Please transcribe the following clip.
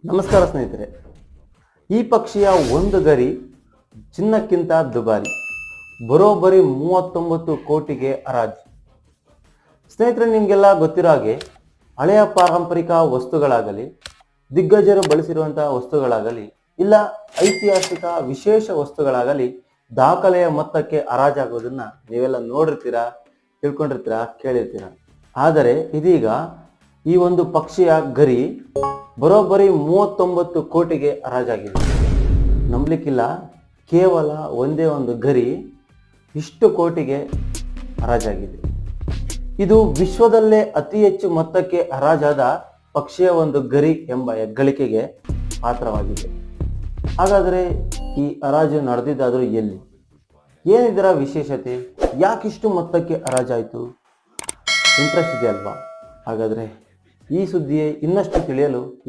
ನಮಸ್ಕಾರ ಸ್ನೇಹಿತರೆ. ಈ ಪಕ್ಷಿಯ ಒಂದು ಗರಿ ಚಿನ್ನಕ್ಕಿಂತ ದುಬಾರಿ, ಬರೋಬ್ಬರಿ 39 ಕೋಟಿಗೆ ಹರಾಜು. ಸ್ನೇಹಿತರೆ, ನಿಮಗೆಲ್ಲ ಗೊತ್ತಿರೋ ಹಾಗೆ ಹಳೆಯ ಪಾರಂಪರಿಕ ವಸ್ತುಗಳಾಗಲಿ, ದಿಗ್ಗಜರು ಬಳಸಿರುವಂತಹ ವಸ್ತುಗಳಾಗಲಿ, ಇಲ್ಲ ಐತಿಹಾಸಿಕ ವಿಶೇಷ ವಸ್ತುಗಳಾಗಲಿ ದಾಖಲೆಯ ಮೊತ್ತಕ್ಕೆ ಹರಾಜಾಗೋದನ್ನ ನೀವೆಲ್ಲ ನೋಡಿರ್ತೀರಾ, ತಿಳ್ಕೊಂಡಿರ್ತೀರಾ, ಕೇಳಿರ್ತೀರಾ. ಆದರೆ ಇದೀಗ ಈ ಒಂದು ಪಕ್ಷಿಯ ಗರಿ ಬರೋಬ್ಬರಿ 39 ಕೋಟಿಗೆ ಹರಾಜಾಗಿದೆ. ನಂಬಲಿಕ್ಕಿಲ್ಲ, ಕೇವಲ ಒಂದೇ ಒಂದು ಗರಿ ಇಷ್ಟು ಕೋಟಿಗೆ ಹರಾಜಾಗಿದೆ. ಇದು ವಿಶ್ವದಲ್ಲೇ ಅತಿ ಹೆಚ್ಚು ಮೊತ್ತಕ್ಕೆ ಹರಾಜಾದ ಪಕ್ಷಿಯ ಒಂದು ಗರಿ ಎಂಬ ಹೆಗ್ಗಳಿಕೆಗೆ ಪಾತ್ರವಾಗಿದೆ. ಹಾಗಾದರೆ ಈ ಹರಾಜು ನಡೆದಿದ್ದಾದರೂ ಎಲ್ಲಿ, ಏನಿದರ ವಿಶೇಷತೆ, ಯಾಕಿಷ್ಟು ಮೊತ್ತಕ್ಕೆ ಹರಾಜಾಯಿತು? ಇಂಟ್ರೆಸ್ಟ್ ಇದೆ ಅಲ್ವಾ? ಹಾಗಾದರೆ ಈ ಸುದ್ದಿಯೇ ಇನ್ನಷ್ಟು ತಿಳಿಯಲು ಈ